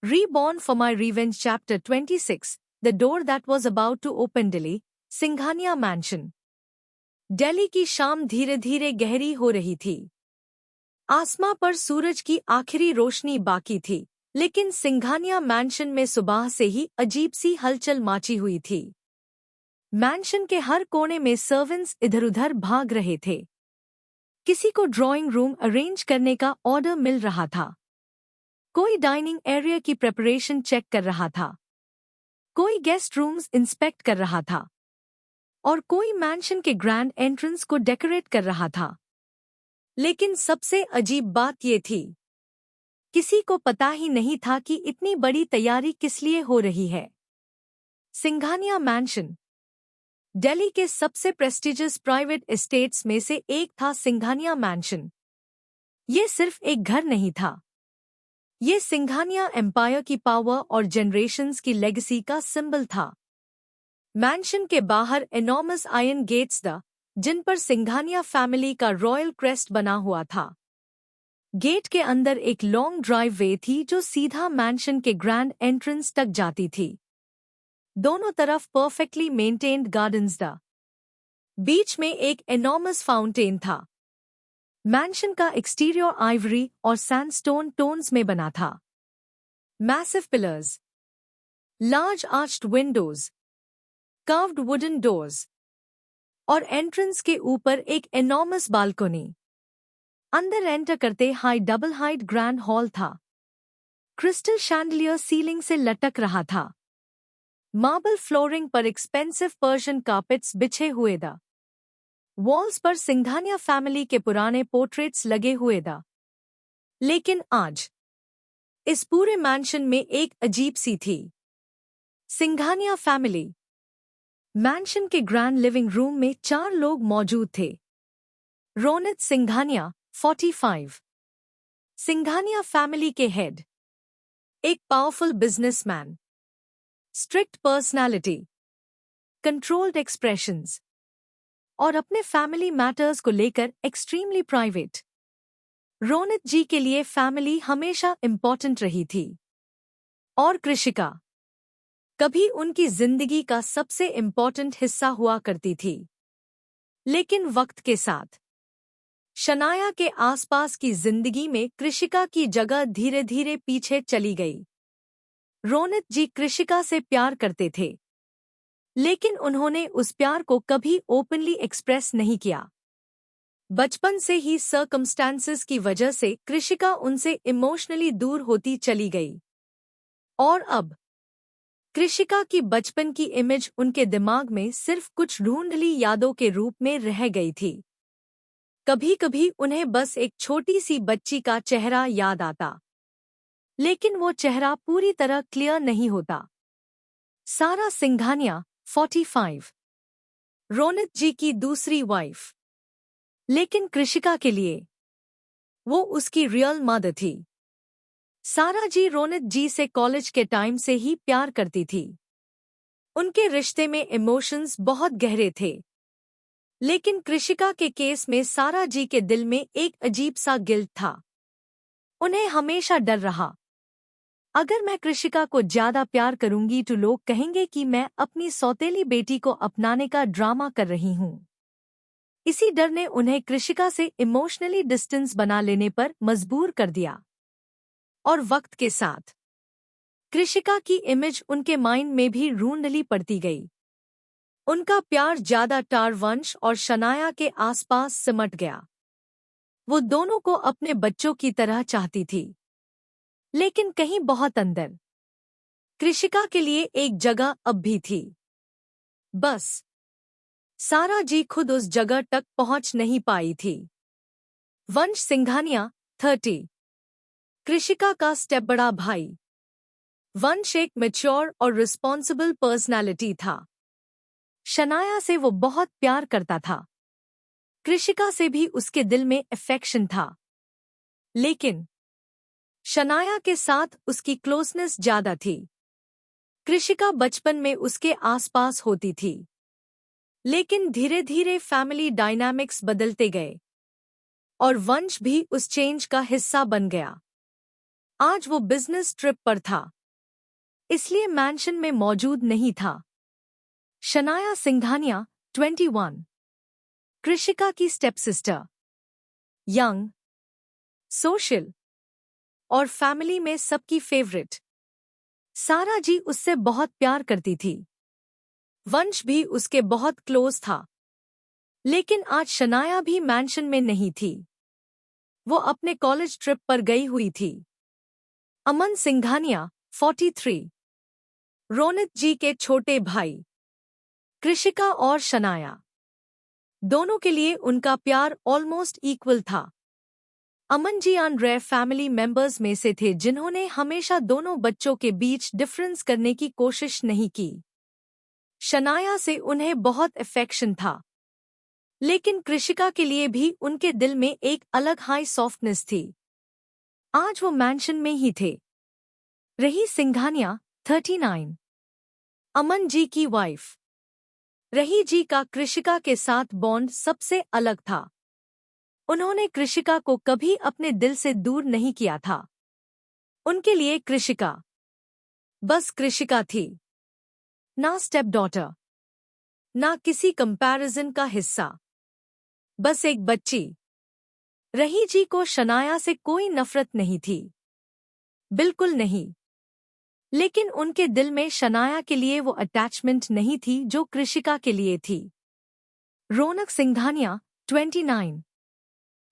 Reborn for My Revenge Chapter 26, The Door That Was About to Open Delhi, Singhania mention. Delhi की शाम धीरे धीरे गहरी हो रही थी। आसमां पर सूरज की आखिरी रोशनी बाकी थी, लेकिन सिंघानिया मैंशन में सुबह से ही अजीब सी हलचल माची हुई थी। मैंशन के हर कोने में सर्वेंट्स इधर-उधर भाग रहे थे। किसी को ड्राइंग रूम अरेंज करने का ऑर्डर मिल रहा था, कोई डाइनिंग एरिया की प्रिपरेशन चेक कर रहा था, कोई गेस्ट रूम्स इंस्पेक्ट कर रहा था और कोई मैंशन के ग्रैंड एंट्रेंस को डेकोरेट कर रहा था। लेकिन सबसे अजीब बात ये थी, किसी को पता ही नहीं था कि इतनी बड़ी तैयारी किस लिए हो रही है। सिंघानिया मैंशन दिल्ली के सबसे प्रेस्टिजियस प्राइवेट एस्टेट्स में से एक था। सिंघानिया मैंशन ये सिर्फ एक घर नहीं था, ये सिंघानिया एम्पायर की पावर और जनरेशंस की लेगेसी का सिंबल था। मैंशन के बाहर एनॉर्मस आयरन गेट्स द जिन पर सिंघानिया फैमिली का रॉयल क्रेस्ट बना हुआ था। गेट के अंदर एक लॉन्ग ड्राइव वे थी जो सीधा मैंशन के ग्रैंड एंट्रेंस तक जाती थी। दोनों तरफ perfectly maintained gardens the beach में एक एनॉर्मस फाउंटेन था। मैंशन का एक्सटीरियर आइवरी और सैंडस्टोन टोन्स में बना था। Massive pillars, large arched Windows, curved wooden doors और एंट्रेंस के ऊपर एक एनॉर्मस बालकोनी। अंदर एंटर करते high double height grand hall था। क्रिस्टल शैंडलियर सीलिंग से लटक रहा था। मार्बल फ्लोरिंग पर एक्सपेंसिव पर्शियन कार्पेट्स बिछे हुए द वॉल्स पर सिंघानिया फैमिली के पुराने पोर्ट्रेट्स लगे हुए द। लेकिन आज इस पूरे मैंशन में एक अजीब सी थी। सिंघानिया फैमिली मैंशन के ग्रैंड लिविंग रूम में 4 लोग मौजूद थे। रोनित सिंघानिया 45, सिंघानिया फैमिली के हेड, एक powerful businessman, strict personality, controlled expressions और अपने फैमिली मैटर्स को लेकर एक्सट्रीमली प्राइवेट। रोनित जी के लिए फैमिली हमेशा इम्पॉर्टेंट रही थी और कृषिका कभी उनकी जिंदगी का सबसे इम्पॉर्टेंट हिस्सा हुआ करती थी। लेकिन वक्त के साथ शनाया के आसपास की जिंदगी में कृषिका की जगह धीरे धीरे पीछे चली गई। रोनित जी कृषिका से प्यार करते थे, लेकिन उन्होंने उस प्यार को कभी ओपनली एक्सप्रेस नहीं किया। बचपन से ही सर्कमस्टांसेस की वजह से कृषिका उनसे इमोशनली दूर होती चली गई और अब कृषिका की बचपन की इमेज उनके दिमाग में सिर्फ कुछ ढूंढली यादों के रूप में रह गई थी। कभी कभी उन्हें बस एक छोटी सी बच्ची का चेहरा याद आता, लेकिन वो चेहरा पूरी तरह क्लियर नहीं होता। सारा सिंघानिया 45, रोनित जी की दूसरी वाइफ, लेकिन कृषिका के लिए वो उसकी रियल मदर थी। सारा जी रोनित जी से कॉलेज के टाइम से ही प्यार करती थी। उनके रिश्ते में इमोशंस बहुत गहरे थे, लेकिन कृषिका के केस में सारा जी के दिल में एक अजीब सा गिल्ट था। उन्हें हमेशा डर रहा, अगर मैं कृषिका को ज्यादा प्यार करूंगी तो लोग कहेंगे कि मैं अपनी सौतेली बेटी को अपनाने का ड्रामा कर रही हूं। इसी डर ने उन्हें कृषिका से इमोशनली डिस्टेंस बना लेने पर मजबूर कर दिया। और वक्त के साथ कृषिका की इमेज उनके माइंड में भी रूंधली पड़ती गई। उनका प्यार ज्यादा टार वंश और शनाया के आसपास सिमट गया। वो दोनों को अपने बच्चों की तरह चाहती थी, लेकिन कहीं बहुत अंदर कृषिका के लिए एक जगह अब भी थी। बस सारा जी खुद उस जगह तक पहुंच नहीं पाई थी। वंश सिंघानिया 30, कृषिका का स्टेप बड़ा भाई। वंश एक मैच्योर और रिस्पॉन्सिबल पर्सनालिटी था। शनाया से वो बहुत प्यार करता था। कृषिका से भी उसके दिल में अफेक्शन था, लेकिन शनाया के साथ उसकी क्लोजनेस ज्यादा थी। कृषिका बचपन में उसके आसपास होती थी, लेकिन धीरे धीरे फैमिली डायनामिक्स बदलते गए और वंश भी उस चेंज का हिस्सा बन गया। आज वो बिजनेस ट्रिप पर था, इसलिए मैंशन में मौजूद नहीं था। शनाया सिंघानिया, 21, कृषिका की स्टेप सिस्टर, यंग, सोशल और फैमिली में सबकी फेवरेट। सारा जी उससे बहुत प्यार करती थी। वंश भी उसके बहुत क्लोज था। लेकिन आज शनाया भी मैंशन में नहीं थी। वो अपने कॉलेज ट्रिप पर गई हुई थी। अमन सिंघानिया, 43, रोनित जी के छोटे भाई। कृषिका और शनाया दोनों के लिए उनका प्यार ऑलमोस्ट इक्वल था। अमन जी अन रेयर फैमिली मेंबर्स में से थे जिन्होंने हमेशा दोनों बच्चों के बीच डिफरेंस करने की कोशिश नहीं की। शनाया से उन्हें बहुत अफेक्शन था, लेकिन कृषिका के लिए भी उनके दिल में एक अलग हाई सॉफ्टनेस थी। आज वो मैंशन में ही थे। रही सिंघानिया, 39, अमन जी की वाइफ। रही जी का कृषिका के साथ बॉन्ड सबसे अलग था। उन्होंने कृषिका को कभी अपने दिल से दूर नहीं किया था। उनके लिए कृषिका बस कृषिका थी, ना स्टेप डॉटर, ना किसी कंपैरिजन का हिस्सा, बस एक बच्ची। रही जी को शनाया से कोई नफरत नहीं थी, बिल्कुल नहीं। लेकिन उनके दिल में शनाया के लिए वो अटैचमेंट नहीं थी जो कृषिका के लिए थी। रौनक सिंघानिया, 29,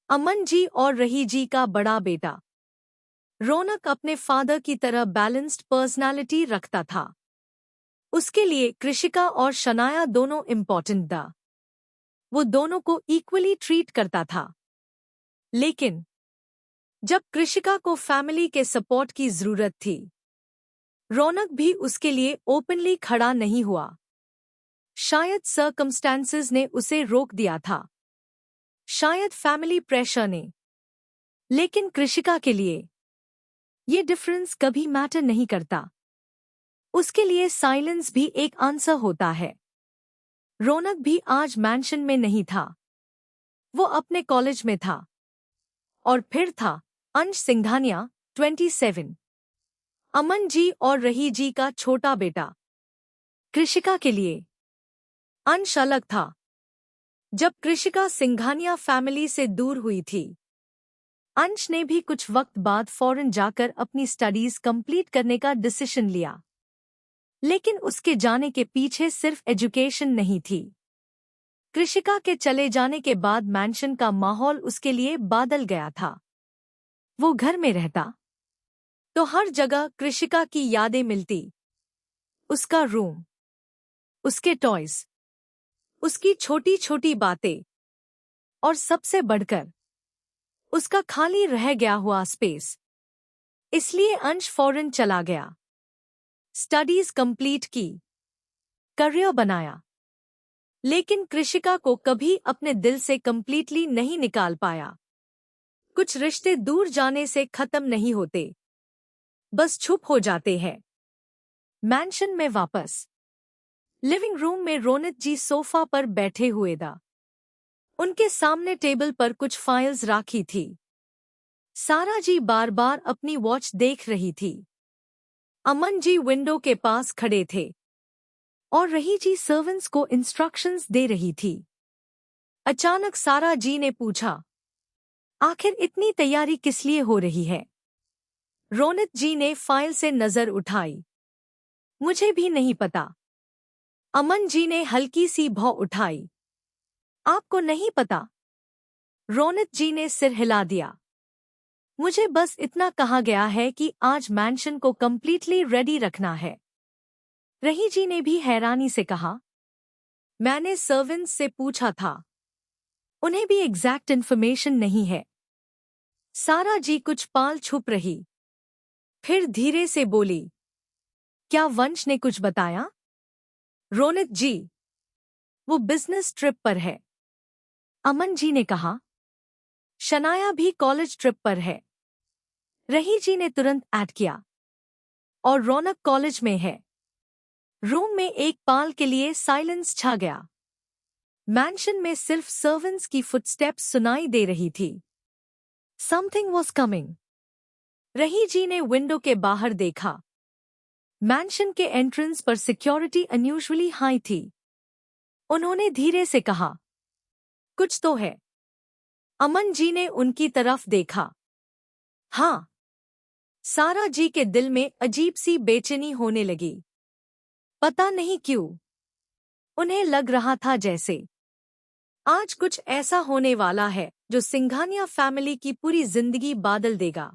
अमन जी और रही जी का बड़ा बेटा। रौनक अपने फादर की तरह बैलेंस्ड पर्सनालिटी रखता था। उसके लिए कृषिका और शनाया दोनों इम्पॉर्टेंट था। वो दोनों को इक्वली ट्रीट करता था। लेकिन जब कृषिका को फैमिली के सपोर्ट की जरूरत थी, रौनक भी उसके लिए ओपनली खड़ा नहीं हुआ। शायद सर्कमस्टेंसेस ने उसे रोक दिया था, शायद फैमिली प्रेशर ने। लेकिन कृषिका के लिए ये डिफरेंस कभी मैटर नहीं करता। उसके लिए साइलेंस भी एक आंसर होता है। रौनक भी आज मैंशन में नहीं था। वो अपने कॉलेज में था। और फिर था अंश सिंघानिया, 27, अमन जी और रही जी का छोटा बेटा। कृषिका के लिए अंश अलग था। जब कृषिका सिंघानिया फैमिली से दूर हुई थी, अंश ने भी कुछ वक्त बाद फॉरेन जाकर अपनी स्टडीज कंप्लीट करने का डिसीजन लिया। लेकिन उसके जाने के पीछे सिर्फ एजुकेशन नहीं थी। कृषिका के चले जाने के बाद मैंशन का माहौल उसके लिए बादल गया था। वो घर में रहता तो हर जगह कृषिका की यादें मिलती। उसका रूम, उसके टॉयज, उसकी छोटी छोटी बातें और सबसे बढ़कर उसका खाली रह गया हुआ स्पेस। इसलिए अंश फॉरेन चला गया, स्टडीज कंप्लीट की, करियर बनाया। लेकिन कृषिका को कभी अपने दिल से कंप्लीटली नहीं निकाल पाया। कुछ रिश्ते दूर जाने से खत्म नहीं होते, बस छुप हो जाते हैं। मैंशन में वापस लिविंग रूम में रोनित जी सोफा पर बैठे हुए था। उनके सामने टेबल पर कुछ फाइल्स रखी थी। सारा जी बार बार अपनी वॉच देख रही थी। अमन जी विंडो के पास खड़े थे और रही जी सर्वेंट्स को इंस्ट्रक्शंस दे रही थी। अचानक सारा जी ने पूछा, आखिर इतनी तैयारी किस लिए हो रही है? रोनित जी ने फाइल से नजर उठाई। मुझे भी नहीं पता। अमन जी ने हल्की सी भौं उठाई। आपको नहीं पता? रोनित जी ने सिर हिला दिया। मुझे बस इतना कहा गया है कि आज मैंशन को कंप्लीटली रेडी रखना है। रही जी ने भी हैरानी से कहा, मैंने सर्वेंट्स से पूछा था, उन्हें भी एग्जैक्ट इन्फॉर्मेशन नहीं है। सारा जी कुछ पाल छुप रही, फिर धीरे से बोली, क्या वंश ने कुछ बताया? रोनित जी, वो बिजनेस ट्रिप पर है। अमन जी ने कहा, शनाया भी कॉलेज ट्रिप पर है। रही जी ने तुरंत ऐड किया, और रौनक कॉलेज में है। रूम में एक पाल के लिए साइलेंस छा गया। मैंशन में सिर्फ सर्वेंट्स की फुटस्टेप्स सुनाई दे रही थी। Something was coming. रही जी ने विंडो के बाहर देखा। मैंशन के एंट्रेंस पर सिक्योरिटी अनयूजुअली हाई थी। उन्होंने धीरे से कहा, कुछ तो है। अमन जी ने उनकी तरफ देखा। हाँ। सारा जी के दिल में अजीब सी बेचैनी होने लगी। पता नहीं क्यों उन्हें लग रहा था जैसे आज कुछ ऐसा होने वाला है जो सिंघानिया फैमिली की पूरी जिंदगी बदल देगा।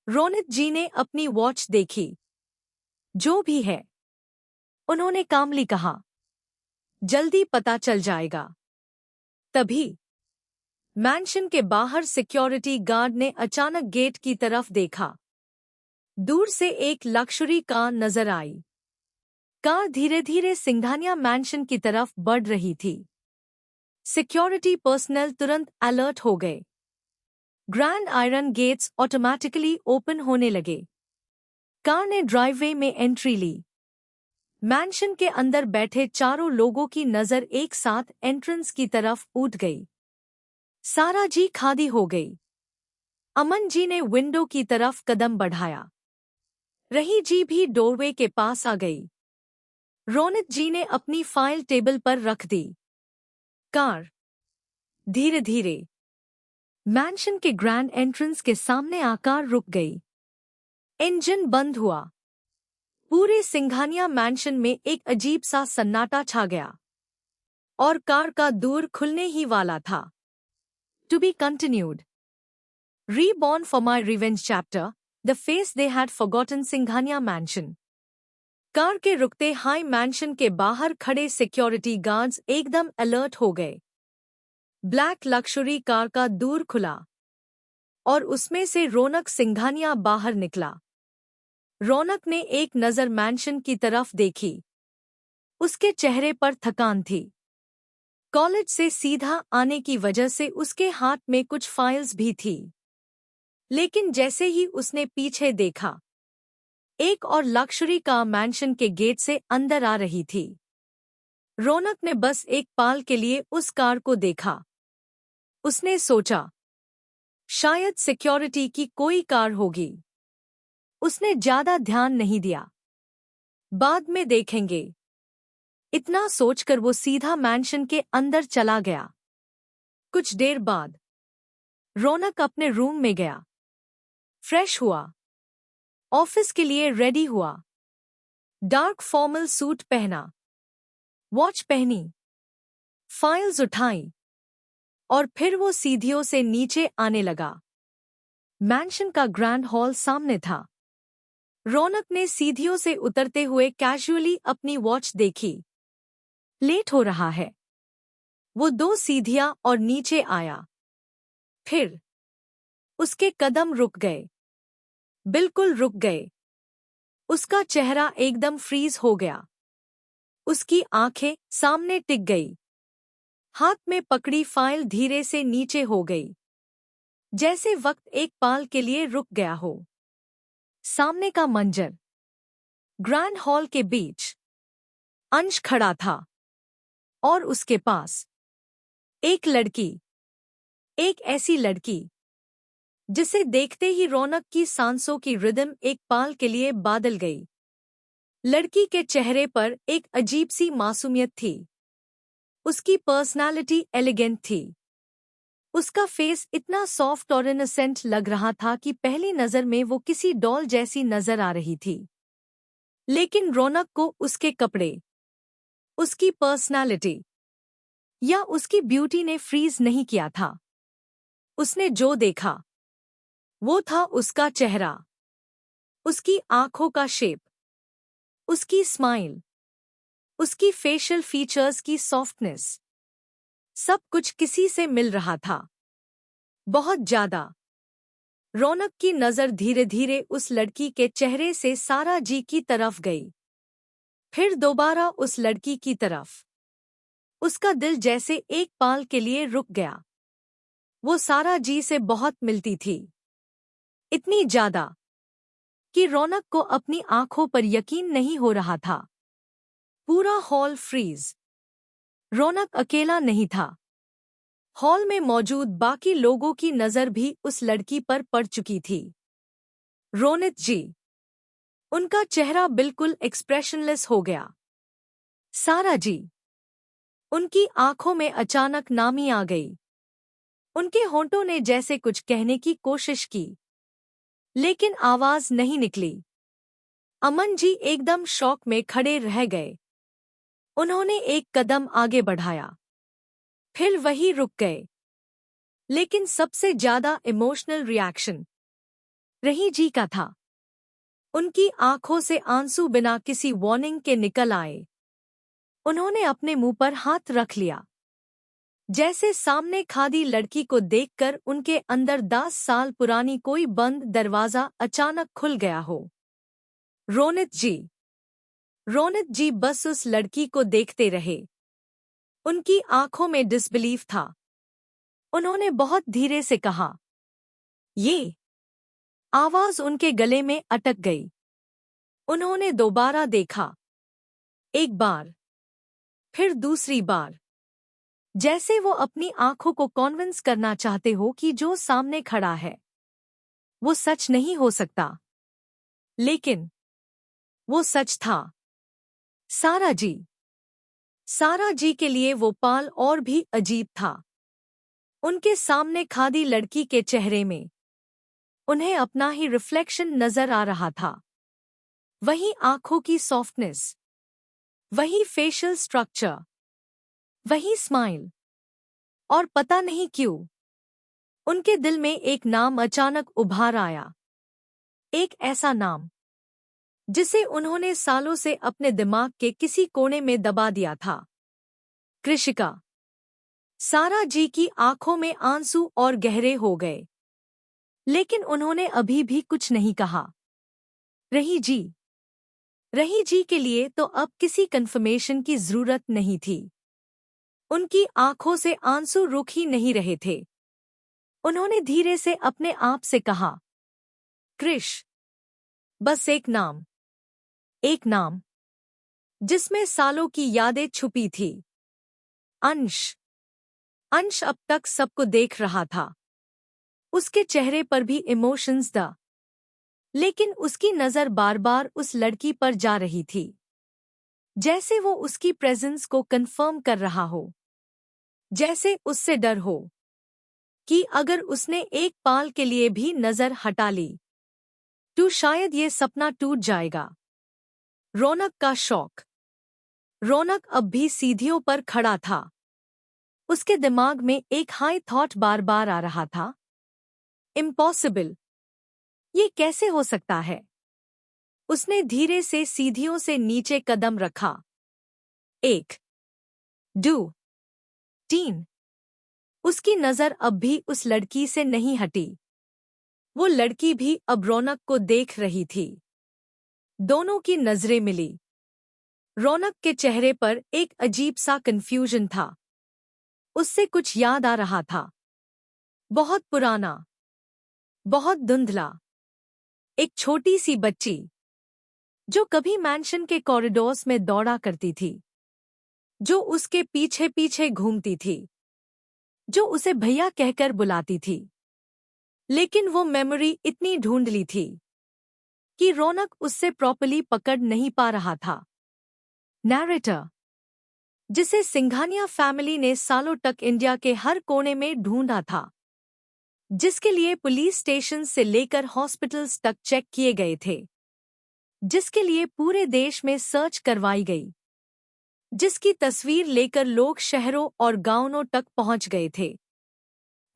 रोनित जी ने अपनी वॉच देखी। जो भी है, उन्होंने कामली कहा, जल्दी पता चल जाएगा। तभी मैंशन के बाहर सिक्योरिटी गार्ड ने अचानक गेट की तरफ देखा। दूर से एक लक्जरी कार नजर आई। कार धीरे धीरे सिंघानिया मैंशन की तरफ बढ़ रही थी। सिक्योरिटी पर्सनल तुरंत अलर्ट हो गए। Grand iron gates automatically open होने लगे। कार ने ड्राइववे में एंट्री ली। मैंशन के अंदर बैठे चारों लोगों की नजर एक साथ एंट्रेंस की तरफ उठ गई। सारा जी खादी हो गई। अमन जी ने विंडो की तरफ कदम बढ़ाया। रही जी भी डोरवे के पास आ गई। रोनित जी ने अपनी फाइल टेबल पर रख दी। कार धीरे धीरे मैंशन के ग्रैंड एंट्रेंस के सामने आकर रुक गई। इंजन बंद हुआ। पूरे सिंघानिया मैंशन में एक अजीब सा सन्नाटा छा गया और कार का दूर खुलने ही वाला था। To be continued. Reborn for my revenge chapter, the face they had forgotten Singhania mansion. Car के रुकते हाई मैंशन के बाहर खड़े सिक्योरिटी गार्ड्स एकदम अलर्ट हो गए। ब्लैक लक्जरी कार का दूर खुला और उसमें से रौनक सिंघानिया बाहर निकला। रौनक ने एक नज़र मैंशन की तरफ देखी। उसके चेहरे पर थकान थी। कॉलेज से सीधा आने की वजह से उसके हाथ में कुछ फाइल्स भी थी। लेकिन जैसे ही उसने पीछे देखा, एक और लक्जरी कार मैंशन के गेट से अंदर आ रही थी। रौनक ने बस एक पल के लिए उस कार को देखा। उसने सोचा, शायद सिक्योरिटी की कोई कार होगी। उसने ज्यादा ध्यान नहीं दिया। बाद में देखेंगे। इतना सोचकर वो सीधा मैंशन के अंदर चला गया। कुछ देर बाद रौनक अपने रूम में गया। फ्रेश हुआ। ऑफिस के लिए रेडी हुआ। डार्क फॉर्मल सूट पहना। वॉच पहनी। फाइल्स उठाई और फिर वो सीढ़ियों से नीचे आने लगा। मैंशन का ग्रैंड हॉल सामने था। रौनक ने सीढ़ियों से उतरते हुए कैजुअली अपनी वॉच देखी। लेट हो रहा है। वो 2 सीढ़ियां और नीचे आया। फिर उसके कदम रुक गए। बिल्कुल रुक गए। उसका चेहरा एकदम फ्रीज हो गया। उसकी आंखें सामने टिक गई। हाथ में पकड़ी फाइल धीरे से नीचे हो गई, जैसे वक्त एक पल के लिए रुक गया हो। सामने का मंजर। ग्रैंड हॉल के बीच अंश खड़ा था और उसके पास एक लड़की। एक ऐसी लड़की जिसे देखते ही रौनक की सांसों की रिदम एक पल के लिए बदल गई। लड़की के चेहरे पर एक अजीब सी मासूमियत थी। उसकी पर्सनालिटी एलिगेंट थी। उसका फेस इतना सॉफ्ट और इनोसेंट लग रहा था कि पहली नजर में वो किसी डॉल जैसी नजर आ रही थी। लेकिन रौनक को उसके कपड़े, उसकी पर्सनालिटी या उसकी ब्यूटी ने फ्रीज नहीं किया था। उसने जो देखा वो था उसका चेहरा, उसकी आंखों का शेप, उसकी स्माइल, उसकी फेशियल फीचर्स की सॉफ्टनेस। सब कुछ किसी से मिल रहा था। बहुत ज्यादा। रौनक की नजर धीरे धीरे उस लड़की के चेहरे से सारा जी की तरफ गई, फिर दोबारा उस लड़की की तरफ। उसका दिल जैसे एक पल के लिए रुक गया। वो सारा जी से बहुत मिलती थी। इतनी ज्यादा कि रौनक को अपनी आंखों पर यकीन नहीं हो रहा था। पूरा हॉल फ्रीज। रौनक अकेला नहीं था। हॉल में मौजूद बाकी लोगों की नजर भी उस लड़की पर पड़ चुकी थी। रोनित जी। उनका चेहरा बिल्कुल एक्सप्रेशनलेस हो गया। सारा जी। उनकी आंखों में अचानक नामी आ गई। उनके होंठों ने जैसे कुछ कहने की कोशिश की, लेकिन आवाज नहीं निकली। अमन जी एकदम शॉक में खड़े रह गए। उन्होंने एक कदम आगे बढ़ाया, फिर वहीं रुक गए। लेकिन सबसे ज्यादा इमोशनल रिएक्शन रही जी का था। उनकी आंखों से आंसू बिना किसी वार्निंग के निकल आए। उन्होंने अपने मुंह पर हाथ रख लिया, जैसे सामने खादी लड़की को देखकर उनके अंदर 10 साल पुरानी कोई बंद दरवाजा अचानक खुल गया हो। रोनित जी। रोनित जी बस उस लड़की को देखते रहे। उनकी आंखों में डिसबिलीफ था। उन्होंने बहुत धीरे से कहा, ये। आवाज उनके गले में अटक गई। उन्होंने दोबारा देखा, एक बार, फिर दूसरी बार, जैसे वो अपनी आंखों को कॉन्विंस करना चाहते हो कि जो सामने खड़ा है वो सच नहीं हो सकता। लेकिन वो सच था। सारा जी। सारा जी के लिए वो पल और भी अजीब था। उनके सामने खादी लड़की के चेहरे में उन्हें अपना ही रिफ्लेक्शन नजर आ रहा था। वही आंखों की सॉफ्टनेस, वही फेशियल स्ट्रक्चर, वही स्माइल। और पता नहीं क्यों उनके दिल में एक नाम अचानक उभार आया। एक ऐसा नाम जिसे उन्होंने सालों से अपने दिमाग के किसी कोने में दबा दिया था। कृषिका। सारा जी की आंखों में आंसू और गहरे हो गए, लेकिन उन्होंने अभी भी कुछ नहीं कहा। रही जी। रही जी के लिए तो अब किसी कंफर्मेशन की जरूरत नहीं थी। उनकी आंखों से आंसू रुक ही नहीं रहे थे। उन्होंने धीरे से अपने आप से कहा, कृष। बस एक नाम। एक नाम जिसमें सालों की यादें छुपी थी। अंश। अंश अब तक सबको देख रहा था। उसके चेहरे पर भी इमोशंस था, लेकिन उसकी नजर बार बार उस लड़की पर जा रही थी, जैसे वो उसकी प्रेजेंस को कंफर्म कर रहा हो, जैसे उससे डर हो कि अगर उसने एक पल के लिए भी नजर हटा ली तो शायद ये सपना टूट जाएगा। रौनक का शौक। रौनक अब भी सीढ़ियों पर खड़ा था। उसके दिमाग में एक हाई थॉट बार बार आ रहा था, इम्पॉसिबल। ये कैसे हो सकता है? उसने धीरे से सीढ़ियों से नीचे कदम रखा। 1, 2, 3। उसकी नजर अब भी उस लड़की से नहीं हटी। वो लड़की भी अब रौनक को देख रही थी। दोनों की नजरें मिली। रौनक के चेहरे पर एक अजीब सा कंफ्यूजन था। उससे कुछ याद आ रहा था। बहुत पुराना, बहुत धुंधला। एक छोटी सी बच्ची जो कभी मैंशन के कॉरिडोर्स में दौड़ा करती थी, जो उसके पीछे पीछे घूमती थी, जो उसे भैया कहकर बुलाती थी। लेकिन वो मेमोरी इतनी ढूंढली थी कि रौनक उससे प्रॉपर्ली पकड़ नहीं पा रहा था। नैरेटर, जिसे सिंघानिया फैमिली ने सालों तक इंडिया के हर कोने में ढूंढा था, जिसके लिए पुलिस स्टेशन से लेकर हॉस्पिटल्स तक चेक किए गए थे, जिसके लिए पूरे देश में सर्च करवाई गई, जिसकी तस्वीर लेकर लोग शहरों और गांवों तक पहुंच गए थे।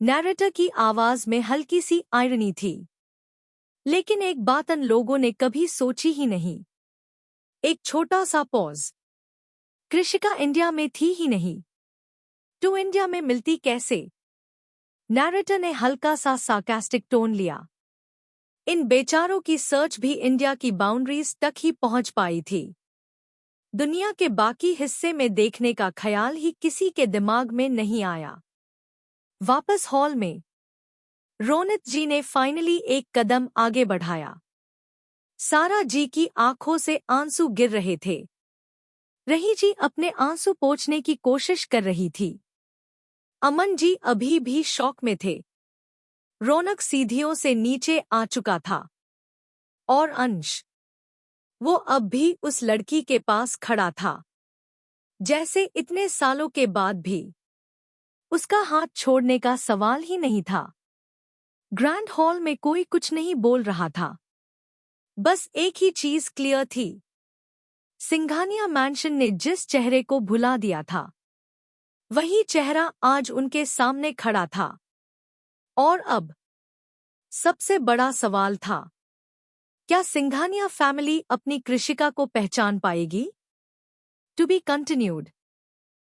नैरेटर की आवाज में हल्की सी आयरनी थी, लेकिन एक बात उन लोगों ने कभी सोची ही नहीं। एक छोटा सा पॉज। कृषिका इंडिया में थी ही नहीं, तो इंडिया में मिलती कैसे? नैरेटर ने हल्का सा सार्कास्टिक टोन लिया। इन बेचारों की सर्च भी इंडिया की बाउंड्रीज तक ही पहुंच पाई थी। दुनिया के बाकी हिस्से में देखने का ख्याल ही किसी के दिमाग में नहीं आया। वापस हॉल में रोनित जी ने फाइनली एक कदम आगे बढ़ाया। सारा जी की आंखों से आंसू गिर रहे थे। रही जी अपने आंसू पोंछने की कोशिश कर रही थी। अमन जी अभी भी शॉक में थे। रौनक सीढ़ियों से नीचे आ चुका था। और अंश, वो अब भी उस लड़की के पास खड़ा था, जैसे इतने सालों के बाद भी उसका हाथ छोड़ने का सवाल ही नहीं था। ग्रैंड हॉल में कोई कुछ नहीं बोल रहा था। बस एक ही चीज क्लियर थी, सिंघानिया मैंशन ने जिस चेहरे को भुला दिया था, वही चेहरा आज उनके सामने खड़ा था। और अब सबसे बड़ा सवाल था, क्या सिंघानिया फैमिली अपनी कृषिका को पहचान पाएगी? To be continued.